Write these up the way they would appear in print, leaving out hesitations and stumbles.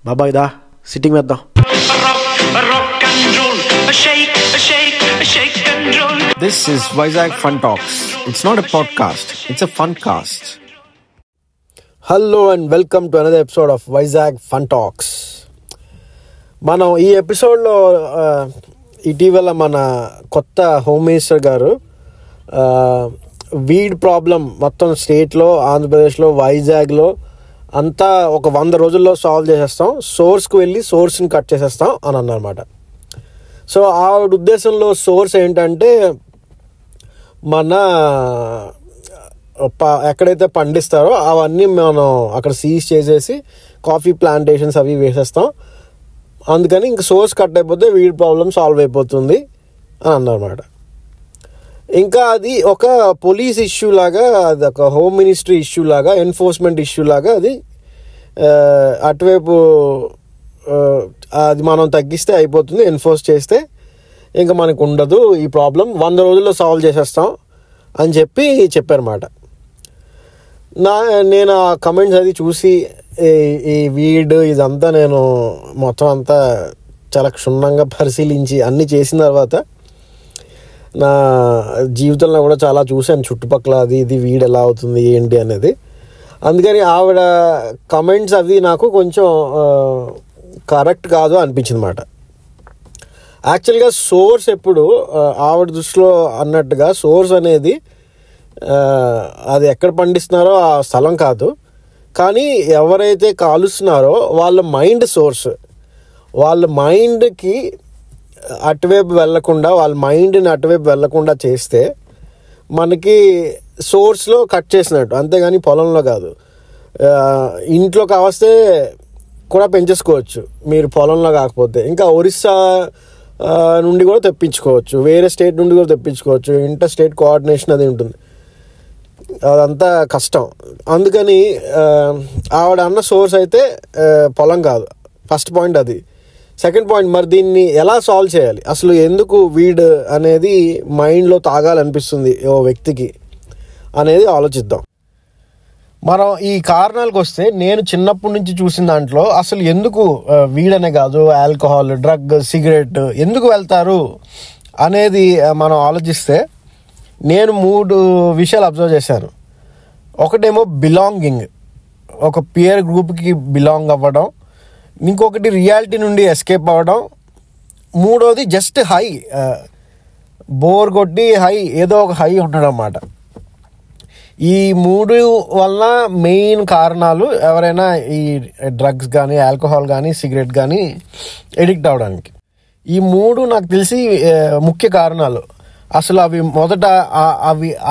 బాబాయ్ దా సిట్టింగ్ వేద్దాం. This is Vizag Fun Talks. It's not a podcast, it's a fun cast. Hello and welcome to another episode of Vizag Fun Talks. మనం ఈ ఎపిసోడ్లో ఇటీవల మన కొత్త హోమ్ మినిస్టర్ గారు వీడ్ ప్రాబ్లం మొత్తం స్టేట్లో, ఆంధ్రప్రదేశ్లో, వైజాగ్లో అంతా ఒక 100 రోజుల్లో సాల్వ్ చేసేస్తాం, సోర్స్కి వెళ్ళి సోర్స్ని కట్ చేసేస్తాం అని అన్నమాట. సో ఆవిడ ఉద్దేశంలో సోర్స్ ఏంటంటే మన ఎక్కడైతే పండిస్తారో అవన్నీ మనం అక్కడ సీజ్ చేసేసి కాఫీ ప్లాంటేషన్స్ అవి వేసేస్తాం, అందుకని ఇంక సోర్స్ కట్ అయిపోతే వీడ్ ప్రాబ్లం సాల్వ్ అయిపోతుంది అని అన్నమాట. ఇంకా అది ఒక పోలీస్ ఇష్యూ లాగా, అది ఒక హోమ్ మినిస్ట్రీ ఇష్యూ లాగా, ఎన్ఫోర్స్మెంట్ ఇష్యూ లాగా అది అటువైపు అది మనం తగ్గిస్తే అయిపోతుంది, ఎన్ఫోర్స్ చేస్తే ఇంకా మనకు ఉండదు ఈ ప్రాబ్లం, 100 రోజుల్లో సాల్వ్ చేసేస్తాం అని చెప్పారన్నమాట. నేను ఆ కమెంట్స్ అది చూసి ఈ వీడ్ ఇదంతా నేను మొత్తం అంతా చాలా క్షుణ్ణంగా పరిశీలించి అన్నీ చేసిన తర్వాత నా జీవితంలో కూడా చాలా చూశాను చుట్టుపక్కల, అది ఇది వీడ్ ఎలా అవుతుంది ఏంటి అనేది. అందుకని ఆవిడ కమెంట్స్ అవి నాకు కొంచెం కరెక్ట్ కాదు అనిపించింది అన్నమాట. యాక్చువల్గా సోర్స్ ఎప్పుడు ఆవిడ దృష్టిలో అన్నట్టుగా సోర్స్ అనేది అది ఎక్కడ పండిస్తున్నారో ఆ స్థలం కాదు, కానీ ఎవరైతే కాలుస్తున్నారో వాళ్ళ మైండ్ సోర్స్. వాళ్ళ మైండ్కి అటువైపు వెళ్లకుండా, వాళ్ళ మైండ్ని అటువైపు వెళ్లకుండా చేస్తే మనకి సోర్స్లో కట్ చేసినట్టు, అంతేగాని పొలంలో కాదు. ఇంట్లో కావస్తే కూడా పెంచేసుకోవచ్చు మీరు, పొలంలో కాకపోతే ఇంకా ఒరిస్సా నుండి కూడా తెప్పించుకోవచ్చు, వేరే స్టేట్ నుండి కూడా తెప్పించుకోవచ్చు, ఇంటర్ స్టేట్ కోఆర్డినేషన్ అది ఉంటుంది, అదంతా కష్టం. అందుకని ఆవిడ అన్న సోర్స్ అయితే పొలం కాదు, ఫస్ట్ పాయింట్ అది. సెకండ్ పాయింట్, మరి దీన్ని ఎలా సాల్వ్ చేయాలి, అసలు ఎందుకు వీడ్ అనేది మైండ్లో తాగాలనిపిస్తుంది ఓ వ్యక్తికి అనేది ఆలోచిద్దాం. మనం ఈ కారణాలకు వస్తే, నేను చిన్నప్పటి నుంచి చూసిన దాంట్లో అసలు ఎందుకు వీడ్ అనే కాదు, ఆల్కహాల్, డ్రగ్, సిగరెట్ ఎందుకు వెళ్తారు అనేది మనం ఆలోచిస్తే నేను 3 విషయాలు అబ్జర్వ్ చేశాను. ఒకటేమో బిలాంగింగ్, ఒక పియర్ గ్రూప్కి బిలాంగ్ అవ్వడం, ఇంకొకటి రియాలిటీ నుండి ఎస్కేప్ అవ్వడం, మూడోది జస్ట్ హై, బోర్ కొట్టి హై, ఏదో ఒక హై ఉండడం అన్నమాట. ఈ 3 వల్ల మెయిన్ కారణాలు ఎవరైనా ఈ డ్రగ్స్ కానీ, ఆల్కహాల్ కానీ, సిగరెట్ కానీ ఎడిక్ట్ అవ్వడానికి. ఈ 3 నాకు తెలిసి ముఖ్య కారణాలు. అసలు అవి మొదట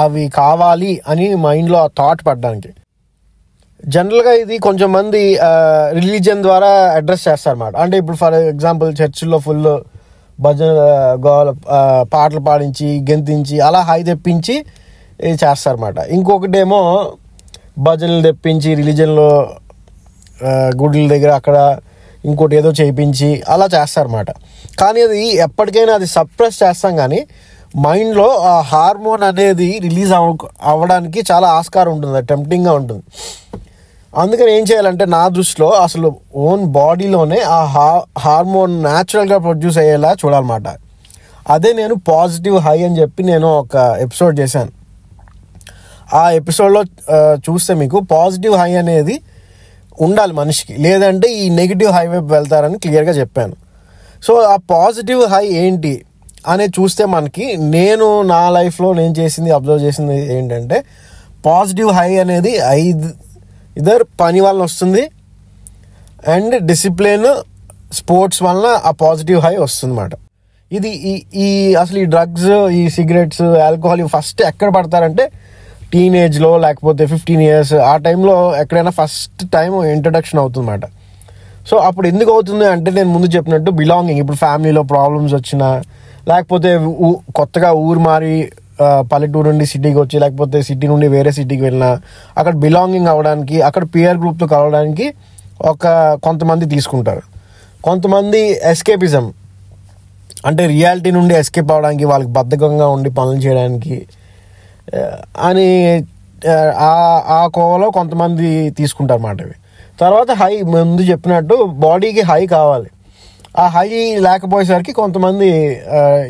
అవి కావాలి అని మైండ్లో ఆ థాట్ పడడానికి. జనరల్గా ఇది కొంచెం మంది రిలీజియన్ ద్వారా అడ్రస్ చేస్తారన్నమాట. అంటే ఇప్పుడు ఫర్ ఎగ్జాంపుల్ చర్చిల్లో ఫుల్ భజన పాటలు పాడించి, గెంతించి, అలా హై తెప్పించి చేస్తారన్నమాట. ఇంకొకటేమో భజనలు తెప్పించి రిలీజియన్లో గుడుల దగ్గర అక్కడ ఇంకోటి ఏదో చేయించి అలా చేస్తారన్నమాట. కానీ అది ఎప్పటికైనా అది సప్రెస్ చేస్తాం, కానీ మైండ్లో ఆ హార్మోన్ అనేది రిలీజ్ అవ్వడానికి చాలా ఆస్కారం ఉంటుంది, టెంప్టింగ్గా ఉంటుంది. అందుకని ఏం చేయాలంటే నా దృష్టిలో అసలు ఓన్ బాడీలోనే ఆ హార్మోన్ న్యాచురల్గా ప్రొడ్యూస్ అయ్యేలా చూడాలన్నమాట. అదే నేను పాజిటివ్ హై అని చెప్పి నేను ఒక ఎపిసోడ్ చేశాను. ఆ ఎపిసోడ్లో చూస్తే మీకు పాజిటివ్ హై అనేది ఉండాలి మనిషికి, లేదంటే ఈ నెగిటివ్ హై వైపు వెళ్తారని క్లియర్గా చెప్పాను. సో ఆ పాజిటివ్ హై ఏంటి అనేది చూస్తే మనకి, నేను నా లైఫ్లో నేను చేసింది, అబ్జర్వ్ చేసింది ఏంటంటే, పాజిటివ్ హై అనేది ఇద్దరు పని వలన వస్తుంది అండ్ డిసిప్లిన్, స్పోర్ట్స్ వలన ఆ పాజిటివ్ హై వస్తుంది అన్నమాట. ఇది ఈ అసలు ఈ డ్రగ్స్, ఈ సిగరెట్స్, ఆల్కహాల్ ఇవి ఫస్ట్ ఎక్కడ పడతారంటే టీనేజ్లో, లేకపోతే 15 years ఆ టైంలో ఎక్కడైనా ఫస్ట్ టైం ఇంట్రడక్షన్ అవుతుంది అన్నమాట. సో అప్పుడు ఎందుకు అవుతుంది అంటే, నేను ముందు చెప్పినట్టు బిలాంగింగ్. ఇప్పుడు ఫ్యామిలీలో ప్రాబ్లమ్స్ వచ్చినా, లేకపోతే కొత్తగా ఊరు మారి పల్లెటూరు నుండి సిటీకి వచ్చి, లేకపోతే సిటీ నుండి వేరే సిటీకి వెళ్ళినా అక్కడ బిలాంగింగ్ అవ్వడానికి, అక్కడ పియర్ గ్రూప్తో కలవడానికి కొంతమంది తీసుకుంటారు. కొంతమంది ఎస్కేపిజం, అంటే రియాలిటీ నుండి ఎస్కేప్ అవ్వడానికి, వాళ్ళకి బద్ధకంగా ఉండి పనులు చేయడానికి అని ఆ కోవలో కొంతమంది తీసుకుంటారు అన్నమాట. ఇవి తర్వాత హై ముందు చెప్పినట్టు బాడీకి హై కావాలి. ఆ హై లేకపోయేసరికి కొంతమంది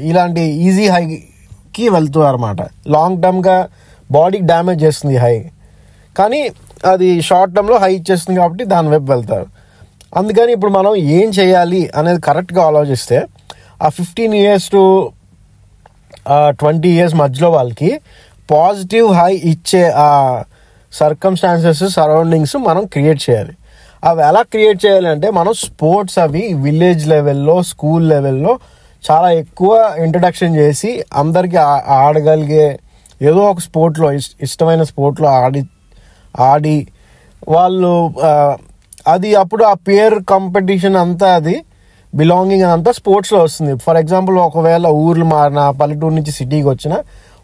ఇలాంటి ఈజీ హైకి వెళ్తున్నారు అనమాట. లాంగ్ టర్మ్గా బాడీకి డ్యామేజ్ చేస్తుంది హై, కానీ అది షార్ట్ టర్మ్లో హై ఇచ్చేస్తుంది కాబట్టి దాని వైపు వెళ్తారు. అందుకని ఇప్పుడు మనం ఏం చేయాలి అనేది కరెక్ట్గా ఆలోచిస్తే ఆ 15 years to 20 years మధ్యలో వాళ్ళకి పాజిటివ్ హై ఇచ్చే ఆ సర్కమ్స్టాన్సెస్ సరౌండింగ్స్ మనం క్రియేట్ చేయాలి. అవి ఎలా క్రియేట్ చేయాలి అంటే మనం స్పోర్ట్స్ అవి విలేజ్ లెవెల్లో స్కూల్ లెవెల్లో చాలా ఎక్కువ ఇంట్రడక్షన్ చేసి అందరికీ ఆడగలిగే ఏదో ఒక స్పోర్ట్లో ఇష్టమైన స్పోర్ట్లో ఆడి వాళ్ళు అది అప్పుడు ఆ పేర్ కాంపిటీషన్ అంతా అది బిలాంగింగ్ అంతా స్పోర్ట్స్లో వస్తుంది. ఫర్ ఎగ్జాంపుల్ ఒకవేళ ఊర్లు మారిన పల్లెటూరు నుంచి సిటీకి వచ్చిన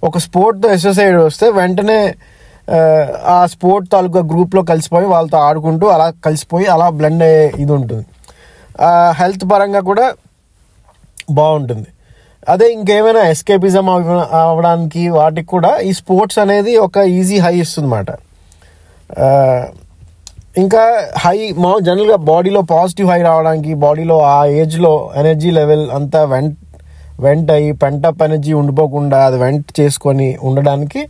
ఒక స్పోర్ట్తో అసోసియేట్ వస్తే వెంటనే ఆ స్పోర్ట్ తాలూకా గ్రూప్లో కలిసిపోయి వాళ్ళతో ఆడుకుంటూ అలా కలిసిపోయి అలా బ్లెండ్ అయ్యే ఇది ఉంటుంది. హెల్త్ పరంగా కూడా బాగుంటుంది. అదే ఇంకేమైనా ఎస్కేపిజం అవ్వడానికి వాటికి కూడా ఈ స్పోర్ట్స్ అనేది ఒక ఈజీ హై ఇస్తుంది అన్నమాట. ఇంకా హై జనరల్గా బాడీలో పాజిటివ్ హై రావడానికి బాడీలో ఆ ఏజ్లో ఎనర్జీ లెవెల్ అంతా వెంట్ అయ్యి పెంటప్ ఎనర్జీ ఉండిపోకుండా అది వెంట్ చేసుకొని ఉండడానికి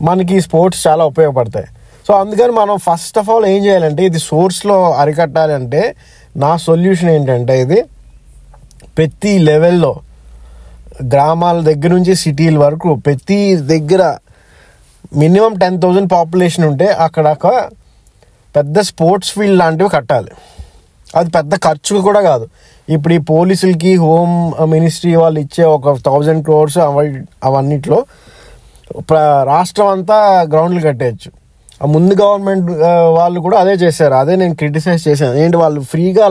మనకి స్పోర్ట్స్ చాలా ఉపయోగపడతాయి. సో అందుకని మనం ఫస్ట్ ఆఫ్ ఆల్ ఏం చేయాలంటే ఇది సోర్స్లో అరికట్టాలి అంటే నా సొల్యూషన్ ఏంటంటే ఇది ప్రతి లెవెల్లో గ్రామాల దగ్గర నుంచి సిటీల వరకు ప్రతి దగ్గర మినిమం 10,000 పాపులేషన్ ఉంటే అక్కడ ఒక పెద్ద స్పోర్ట్స్ ఫీల్డ్ లాంటివి కట్టాలి. అది పెద్ద ఖర్చు కూడా కాదు. ఇప్పుడు ఈ పోలీసులకి హోమ్ మినిస్ట్రీ వాళ్ళు ఇచ్చే ఒక 1,000 crores అవన్నిట్లో రాష్ట్రం అంతా గ్రౌండ్లు కట్టేయచ్చు. ముందు గవర్నమెంట్ వాళ్ళు కూడా అదే చేశారు. అదే నేను క్రిటిసైజ్ చేశాను. ఏంటి వాళ్ళు ఫ్రీగా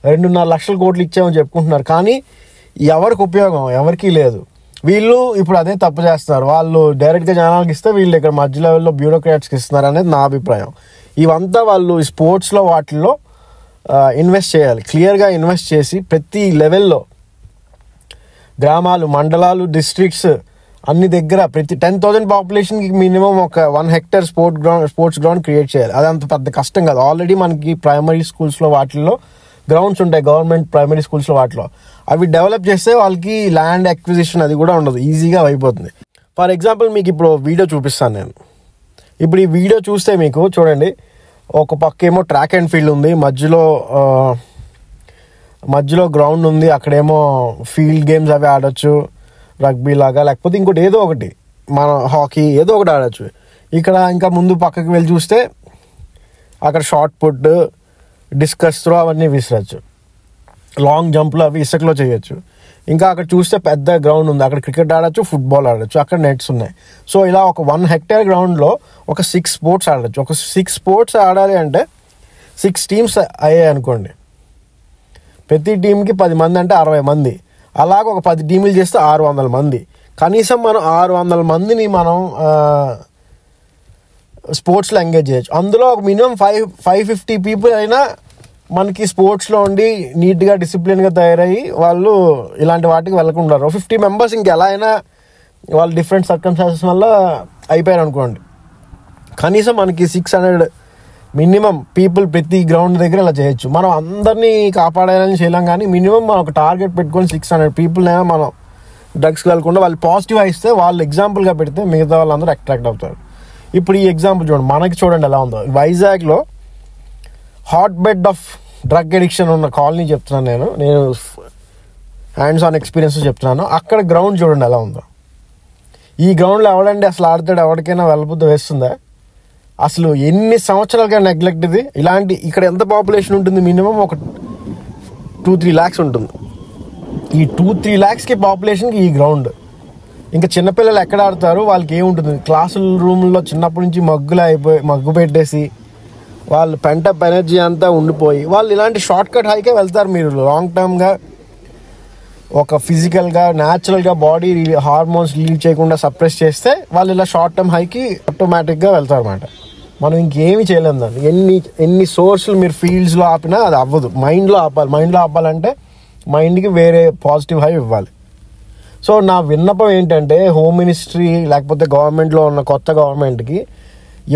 2.5 లక్షల కోట్లు ఇచ్చామని చెప్పుకుంటున్నారు, కానీ ఎవరికి ఉపయోగం ఎవరికీ లేదు. వీళ్ళు ఇప్పుడు అదే తప్పు చేస్తున్నారు. వాళ్ళు డైరెక్ట్గా జనాలకు ఇస్తే వీళ్ళు ఇక్కడ మధ్య లెవెల్లో బ్యూరోక్రాట్స్కి ఇస్తున్నారు అనేది నా అభిప్రాయం. ఇవంతా వాళ్ళు స్పోర్ట్స్లో వాటిల్లో ఇన్వెస్ట్ చేయాలి. క్లియర్గా ఇన్వెస్ట్ చేసి ప్రతి లెవెల్లో గ్రామాలు మండలాలు డిస్ట్రిక్ట్స్ అన్ని దగ్గర ప్రతి 10,000 పాపులేషన్కి మినిమం ఒక 1 hectare స్పోర్ట్స్ గ్రౌండ్ క్రియేట్ చేయాలి. అది అంత పెద్ద కష్టం కాదు. ఆల్రెడీ మనకి ప్రైమరీ స్కూల్స్లో వాటిల్లో గ్రౌండ్స్ ఉంటాయి, గవర్నమెంట్ ప్రైమరీ స్కూల్స్లో వాటిలో. అవి డెవలప్ చేస్తే వాళ్ళకి ల్యాండ్ అక్విజిషన్ అది కూడా ఉండదు, ఈజీగా అయిపోతుంది. ఫర్ ఎగ్జాంపుల్ మీకు ఇప్పుడు వీడియో చూపిస్తాను నేను. ఇప్పుడు ఈ వీడియో చూస్తే మీకు చూడండి, ఒక పక్క ఏమో ట్రాక్ అండ్ ఫీల్డ్ ఉంది, మధ్యలో గ్రౌండ్ ఉంది, అక్కడేమో ఫీల్డ్ గేమ్స్ అవి ఆడొచ్చు, రగ్బీ లాగా లేకపోతే ఇంకోటి ఏదో ఒకటి మన హాకీ ఏదో ఒకటి ఆడచ్చు. ఇక్కడ ఇంకా ముందు పక్కకి వెళ్ళి చూస్తే అక్కడ షార్ట్ పుట్ డిస్కస్ త్రో అవన్నీ విసరచ్చు, లాంగ్ జంప్లు అవి ఇసుకలో చేయొచ్చు. ఇంకా అక్కడ చూస్తే పెద్ద గ్రౌండ్ ఉంది, అక్కడ క్రికెట్ ఆడచ్చు, ఫుట్బాల్ ఆడచ్చు, అక్కడ నెట్స్ ఉన్నాయి. సో ఇలా ఒక 1 hectare గ్రౌండ్లో ఒక 6 sports ఆడచ్చు. ఒక 6 sports ఆడాలి అంటే 6 teams అయ్యాయి అనుకోండి. ప్రతి టీంకి 10 మంది అంటే 60 మంది. అలాగ ఒక 10 టీములు చేస్తే 600 మంది. కనీసం మనం 600 మందిని మనం స్పోర్ట్స్లో ఎంగేజ్ చేయొచ్చు. అందులో ఒక మినిమం 550 people అయినా మనకి స్పోర్ట్స్లో ఉండి నీట్గా డిసిప్లిన్గా తయారయ్యి వాళ్ళు ఇలాంటి వాటికి వెళ్ళకుండా 50 members ఇంకెలా అయినా వాళ్ళు డిఫరెంట్ సర్కమ్స్టాన్సెస్ వల్ల అయిపోయారు అనుకోండి. కనీసం మనకి 600 మినిమం పీపుల్ ప్రతి గ్రౌండ్ దగ్గర ఇలా చేయొచ్చు. మనం అందరినీ కాపాడాలని చేయలేం, కానీ మినిమం మనం ఒక టార్గెట్ పెట్టుకొని 600 people అయినా మనం డ్రగ్స్కి వెళ్ళకుండా వాళ్ళు పాజిటివ్ ఇస్తే వాళ్ళు ఎగ్జాంపుల్గా పెడితే మిగతా వాళ్ళందరూ అట్రాక్ట్ అవుతారు. ఇప్పుడు ఈ ఎగ్జాంపుల్ చూడండి, మనకి చూడండి ఎలా ఉందో. వైజాగ్లో hot bed of drug addiction ఉన్న కాలనీ చెప్తున్నాను నేను హ్యాండ్స్ ఆన్ ఎక్స్పీరియన్స్ చెప్తున్నాను. అక్కడ గ్రౌండ్ చూడండి ఎలా ఉందో. ఈ గ్రౌండ్లో ఎవడండి అసలు ఆడతాడు? ఎవరికైనా వెళ్ళబుద్ధి వేస్తుందా? అసలు ఎన్ని సంవత్సరాలుగా నెగ్లెక్ట్ ఇది. ఇలాంటి ఇక్కడ ఎంత పాపులేషన్ ఉంటుంది? మినిమం ఒక 2-3 lakhs ఉంటుంది. ఈ 2-3 lakhsకి పాపులేషన్కి ఈ గ్రౌండ్. ఇంకా చిన్నపిల్లలు ఎక్కడ ఆడతారు? వాళ్ళకి ఏముంటుంది? క్లాసుల రూమ్లో చిన్నప్పటి నుంచి మగ్గు పెట్టేసి వాళ్ళు పెంటప్ ఎనర్జీ అంతా ఉండిపోయి వాళ్ళు ఇలాంటి షార్ట్ కట్ హైకే వెళ్తారు. మీరు లాంగ్ టర్మ్గా ఒక ఫిజికల్గా న్యాచురల్గా బాడీ హార్మోన్స్ రిలీజ్ చేయకుండా సప్రెస్ చేస్తే వాళ్ళు ఇలా షార్ట్ టర్మ్ హైకి ఆటోమేటిక్గా వెళ్తారు అన్నమాట. మనం ఇంకేమీ చేయలేము దాన్ని. ఎన్ని సోర్స్లు మీరు ఫీల్డ్స్లో ఆపినా అది అవ్వదు. మైండ్లో ఆపాలంటే మైండ్కి వేరే పాజిటివ్ హై ఇవ్వాలి. సో నా విన్నపం ఏంటంటే హోమ్ మినిస్ట్రీ లేకపోతే గవర్నమెంట్లో ఉన్న కొత్త గవర్నమెంట్కి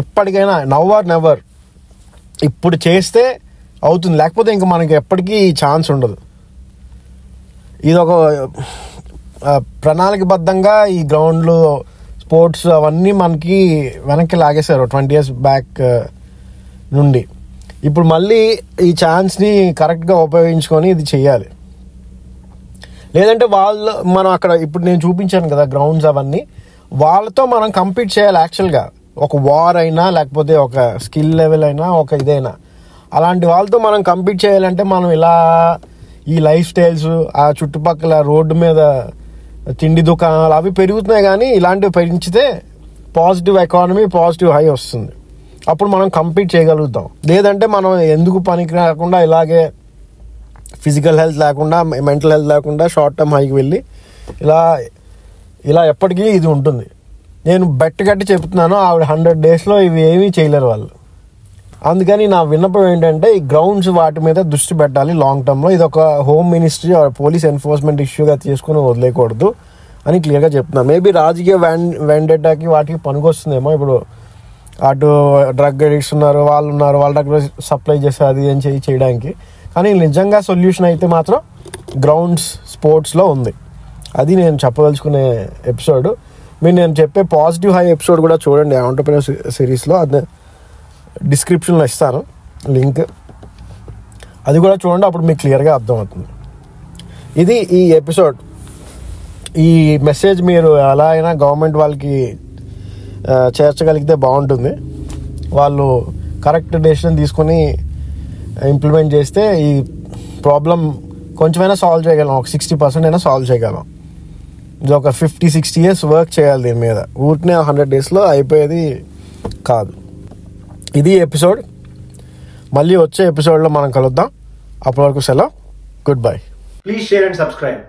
ఇప్పటికైనా నవ్ ఆర్ నెవర్ ఇప్పుడు చేస్తే అవుతుంది, లేకపోతే ఇంకా మనకి ఎప్పటికీ ఛాన్స్ ఉండదు. ఇది ఒక ప్రణాళికబద్ధంగా ఈ గ్రౌండ్లు, స్పోర్ట్స్ అవన్నీ మనకి వెనక్కి లాగేశారు 20 years బ్యాక్ నుండి. ఇప్పుడు మళ్ళీ ఈ ఛాన్స్ని కరెక్ట్గా ఉపయోగించుకొని ఇది చెయ్యాలి. లేదంటే మనం అక్కడ ఇప్పుడు నేను చూపించాను కదా గ్రౌండ్స్, అవన్నీ వాళ్ళతో మనం కంపీట్ చేయాలి. యాక్చువల్గా ఒక వార్ అయినా లేకపోతే ఒక స్కిల్ లెవెల్ అయినా ఒక ఇదైనా అలాంటి వాళ్ళతో మనం కంపీట్ చేయాలంటే మనం ఇలా ఈ లైఫ్ స్టైల్స్, ఆ చుట్టుపక్కల రోడ్డు మీద తిండి దుకాణాలు అవి పెరుగుతున్నాయి. కానీ ఇలాంటివి పెంచితే పాజిటివ్ ఎకానమీ, పాజిటివ్ హై వస్తుంది. అప్పుడు మనం కంపీట్ చేయగలుగుతాం. లేదంటే మనం ఎందుకు పనికి రాకుండా ఇలాగే ఫిజికల్ హెల్త్ లేకుండా, మెంటల్ హెల్త్ లేకుండా షార్ట్ టర్మ్ హైకి వెళ్ళి ఇలా ఎప్పటికీ ఇది ఉంటుంది. నేను బెట్ కట్టి చెప్తున్నాను, ఆవిడ 100 daysలో ఇవి ఏమీ చేయలేరు వాళ్ళు. అందుకని నా విన్నపం ఏంటంటే ఈ గ్రౌండ్స్ వాటి మీద దృష్టి పెట్టాలి లాంగ్ టర్మ్లో. ఇది ఒక home ministry or police enforcement ఇష్యూగా తీసుకుని వదిలేయకూడదు అని క్లియర్గా చెప్తున్నాను. మేబీ రాజకీయ వెండేటాకి వాటికి పనికొస్తుందేమో. ఇప్పుడు అటు డ్రగ్ అడిక్ట్స్ ఉన్నారు, వాళ్ళు ఉన్నారు, వాళ్ళ దగ్గర సప్లై చేస్తారు అది అని చేయడానికి. కానీ నిజంగా సొల్యూషన్ అయితే మాత్రం గ్రౌండ్స్, స్పోర్ట్స్లో ఉంది. అది నేను చెప్పదలుచుకునే ఎపిసోడ్. నేను చెప్పే పాజిటివ్ హై ఎపిసోడ్ కూడా చూడండి ఆంటర్‌ప్రెన్యూర్ సిరీస్లో. అది డిస్క్రిప్షన్లో ఇస్తాను లింక్, అది కూడా చూడండి. అప్పుడు మీకు క్లియర్గా అర్థమవుతుంది. ఇది ఈ ఎపిసోడ్. ఈ మెసేజ్ మీరు ఎలా అయినా గవర్నమెంట్ వాళ్ళకి చేర్చగలిగితే బాగుంటుంది. వాళ్ళు కరెక్ట్ డెసిషన్ తీసుకొని ఇంప్లిమెంట్ చేస్తే ఈ ప్రాబ్లం కొంచెమైనా సాల్వ్ చేయగలం. ఒక 60% అయినా సాల్వ్ చేయగలం. ఇది ఒక 50-60 years వర్క్ చేయాలి దీని మీద. ఊరికనే 100 daysలో అయిపోయేది కాదు. ఇది ఎపిసోడ్. మళ్ళీ వచ్చే ఎపిసోడ్లో మనం కలుద్దాం. అప్పటి వరకు సెలవు. Good bye. Please share and subscribe.